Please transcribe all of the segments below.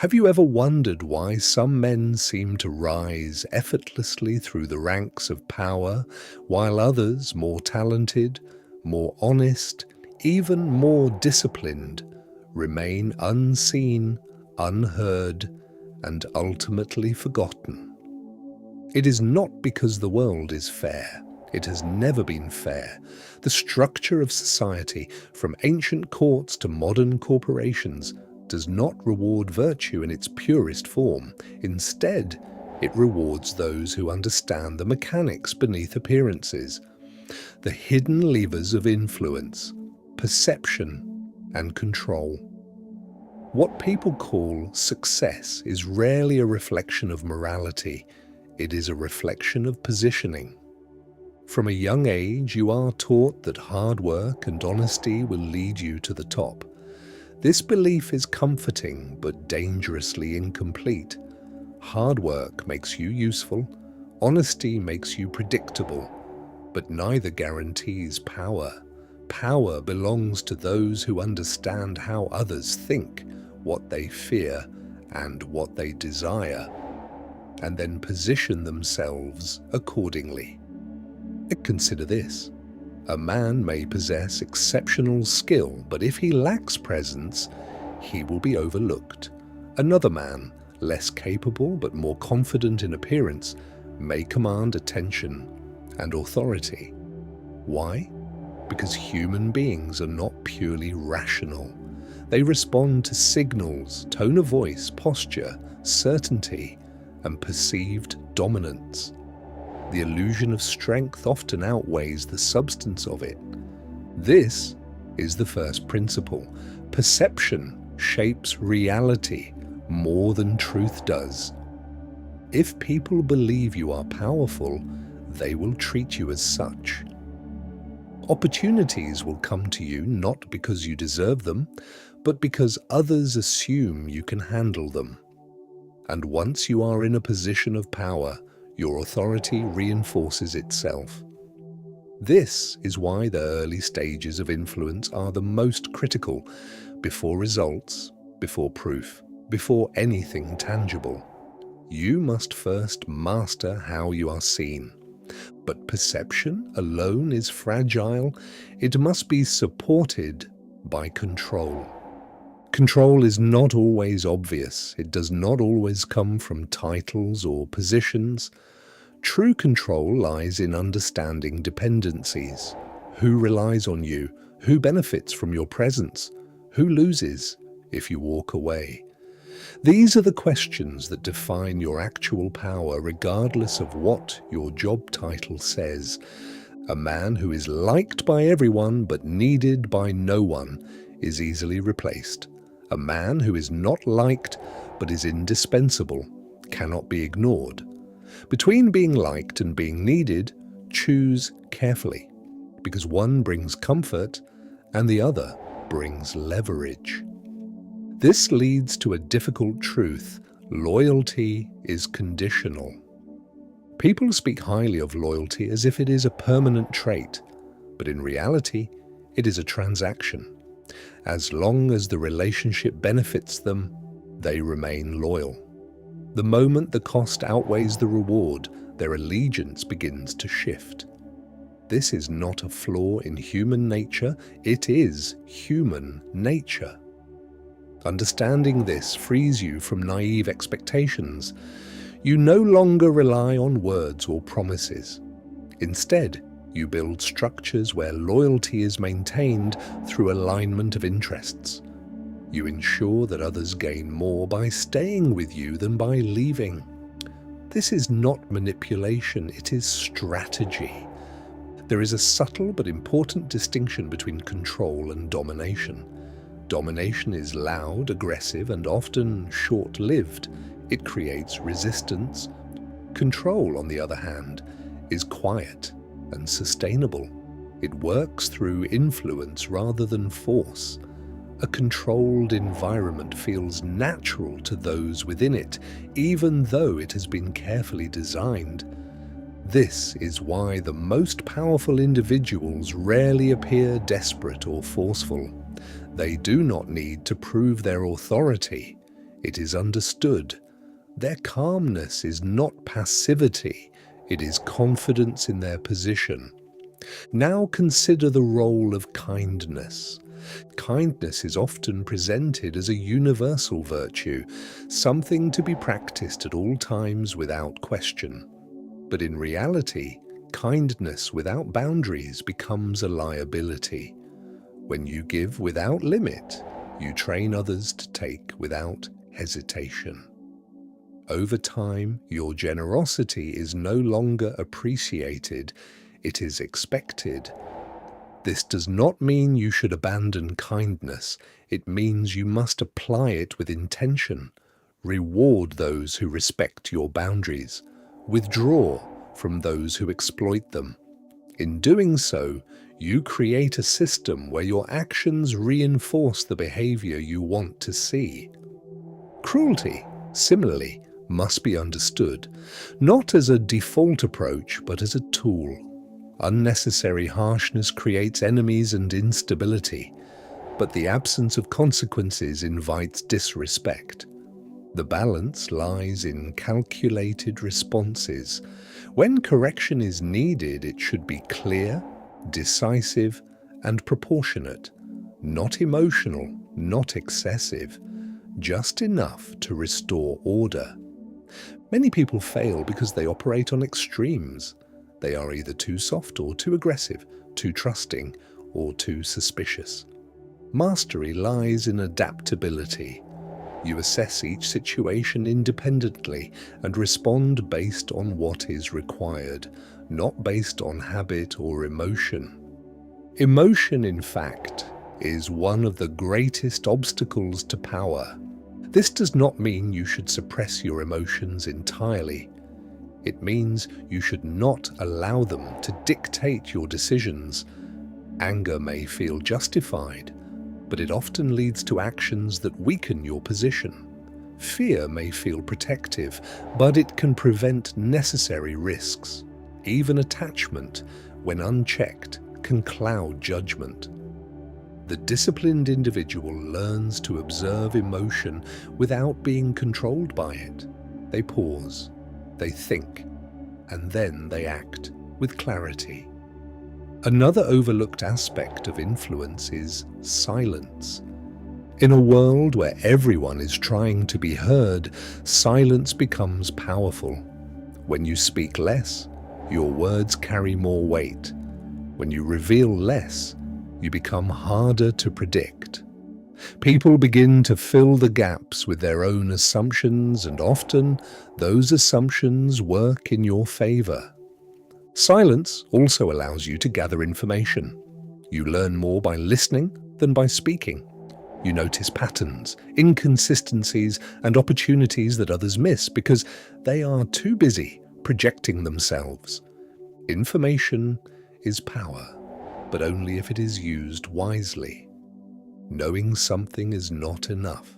Have you ever wondered why some men seem to rise effortlessly through the ranks of power, while others, more talented, more honest, even more disciplined, remain unseen, unheard, and ultimately forgotten? It is not because the world is fair. It has never been fair. The structure of society, from ancient courts to modern corporations, does not reward virtue in its purest form. Instead, it rewards those who understand the mechanics beneath appearances, the hidden levers of influence, perception, and control. What people call success is rarely a reflection of morality. It is a reflection of positioning. From a young age, you are taught that hard work and honesty will lead you to the top. This belief is comforting but dangerously incomplete. Hard work makes you useful, honesty makes you predictable, but neither guarantees power. Power belongs to those who understand how others think, what they fear, and what they desire, and then position themselves accordingly. Consider this. A man may possess exceptional skill, but if he lacks presence, he will be overlooked. Another man, less capable but more confident in appearance, may command attention and authority. Why? Because human beings are not purely rational. They respond to signals, tone of voice, posture, certainty, and perceived dominance. The illusion of strength often outweighs the substance of it. This is the first principle. Perception shapes reality more than truth does. If people believe you are powerful, they will treat you as such. Opportunities will come to you not because you deserve them, but because others assume you can handle them. And once you are in a position of power, your authority reinforces itself. This is why the early stages of influence are the most critical, before results, before proof, before anything tangible. You must first master how you are seen. But perception alone is fragile. It must be supported by control. Control is not always obvious. It does not always come from titles or positions. True control lies in understanding dependencies. Who relies on you? Who benefits from your presence? Who loses if you walk away? These are the questions that define your actual power, regardless of what your job title says. A man who is liked by everyone but needed by no one is easily replaced. A man who is not liked but is indispensable cannot be ignored. Between being liked and being needed, choose carefully, because one brings comfort and the other brings leverage. This leads to a difficult truth: loyalty is conditional. People speak highly of loyalty as if it is a permanent trait, but in reality, it is a transaction. As long as the relationship benefits them, they remain loyal. The moment the cost outweighs the reward, their allegiance begins to shift. This is not a flaw in human nature, it is human nature. Understanding this frees you from naive expectations. You no longer rely on words or promises. Instead, you build structures where loyalty is maintained through alignment of interests. You ensure that others gain more by staying with you than by leaving. This is not manipulation, it is strategy. There is a subtle but important distinction between control and domination. Domination is loud, aggressive, and often short-lived. It creates resistance. Control, on the other hand, is quiet and sustainable. It works through influence rather than force. A controlled environment feels natural to those within it, even though it has been carefully designed. This is why the most powerful individuals rarely appear desperate or forceful. They do not need to prove their authority. It is understood. Their calmness is not passivity, it is confidence in their position. Now consider the role of kindness. Kindness is often presented as a universal virtue, something to be practiced at all times without question. But in reality, kindness without boundaries becomes a liability. When you give without limit, you train others to take without hesitation. Over time, your generosity is no longer appreciated, it is expected. This does not mean you should abandon kindness, it means you must apply it with intention. Reward those who respect your boundaries. Withdraw from those who exploit them. In doing so, you create a system where your actions reinforce the behavior you want to see. Cruelty, similarly, must be understood, not as a default approach, but as a tool. Unnecessary harshness creates enemies and instability, but the absence of consequences invites disrespect. The balance lies in calculated responses. When correction is needed, it should be clear, decisive, and proportionate, not emotional, not excessive, just enough to restore order. Many people fail because they operate on extremes. They are either too soft or too aggressive, too trusting or too suspicious. Mastery lies in adaptability. You assess each situation independently and respond based on what is required, not based on habit or emotion. Emotion, in fact, is one of the greatest obstacles to power. This does not mean you should suppress your emotions entirely. It means you should not allow them to dictate your decisions. Anger may feel justified, but it often leads to actions that weaken your position. Fear may feel protective, but it can prevent necessary risks. Even attachment, when unchecked, can cloud judgment. The disciplined individual learns to observe emotion without being controlled by it. They pause, they think, and then they act with clarity. Another overlooked aspect of influence is silence. In a world where everyone is trying to be heard, silence becomes powerful. When you speak less, your words carry more weight. When you reveal less, you become harder to predict. People begin to fill the gaps with their own assumptions, and often those assumptions work in your favor. Silence also allows you to gather information. You learn more by listening than by speaking. You notice patterns, inconsistencies, and opportunities that others miss because they are too busy projecting themselves. Information is power, but only if it is used wisely. Knowing something is not enough.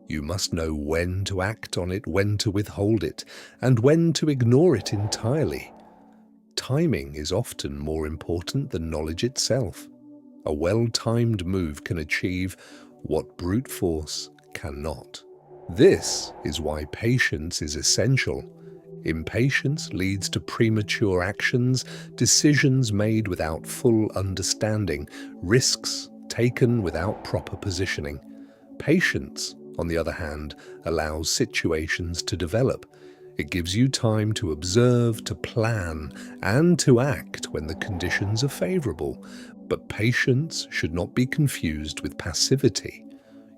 You must know when to act on it, when to withhold it, and when to ignore it entirely. Timing is often more important than knowledge itself. A well-timed move can achieve what brute force cannot. This is why patience is essential. Impatience leads to premature actions, decisions made without full understanding, risks taken without proper positioning. Patience, on the other hand, allows situations to develop. It gives you time to observe, to plan, and to act when the conditions are favorable. But patience should not be confused with passivity.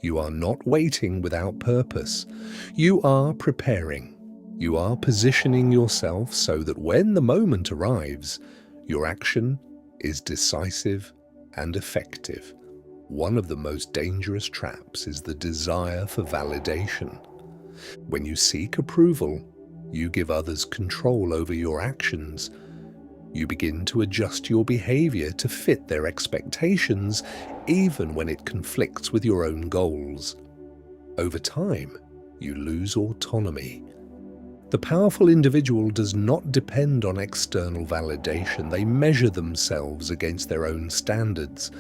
You are not waiting without purpose. You are preparing. You are positioning yourself so that when the moment arrives, your action is decisive and effective. One of the most dangerous traps is the desire for validation. When you seek approval, you give others control over your actions. You begin to adjust your behavior to fit their expectations, even when it conflicts with your own goals. Over time, you lose autonomy. The powerful individual does not depend on external validation. They measure themselves against their own standards.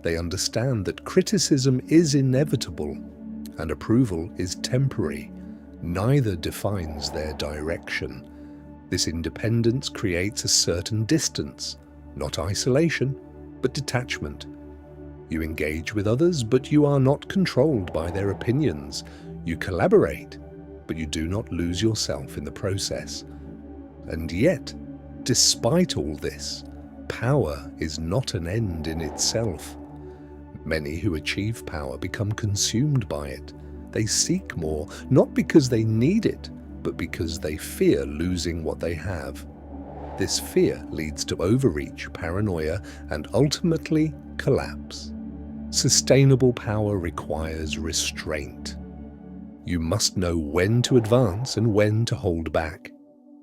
They understand that criticism is inevitable, and approval is temporary. Neither defines their direction. This independence creates a certain distance, not isolation, but detachment. You engage with others, but you are not controlled by their opinions. You collaborate, but you do not lose yourself in the process. And yet, despite all this, power is not an end in itself. Many who achieve power become consumed by it. They seek more, not because they need it, but because they fear losing what they have. This fear leads to overreach, paranoia, and ultimately collapse. Sustainable power requires restraint. You must know when to advance and when to hold back,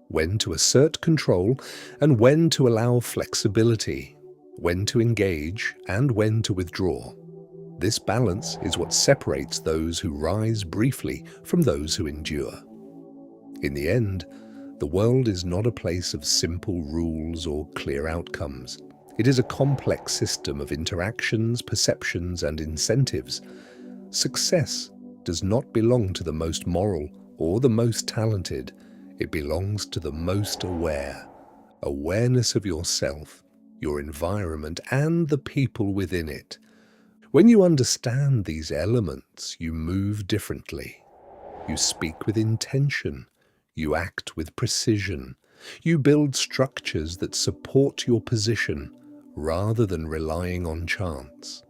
when to assert control and when to allow flexibility, when to engage and when to withdraw. This balance is what separates those who rise briefly from those who endure. In the end, the world is not a place of simple rules or clear outcomes. It is a complex system of interactions, perceptions, and incentives. Success does not belong to the most moral or the most talented. It belongs to the most aware. Awareness of yourself, your environment, and the people within it. When you understand these elements, you move differently. You speak with intention. You act with precision. You build structures that support your position rather than relying on chance.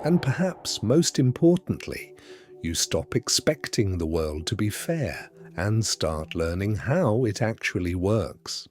And perhaps most importantly, you stop expecting the world to be fair and start learning how it actually works.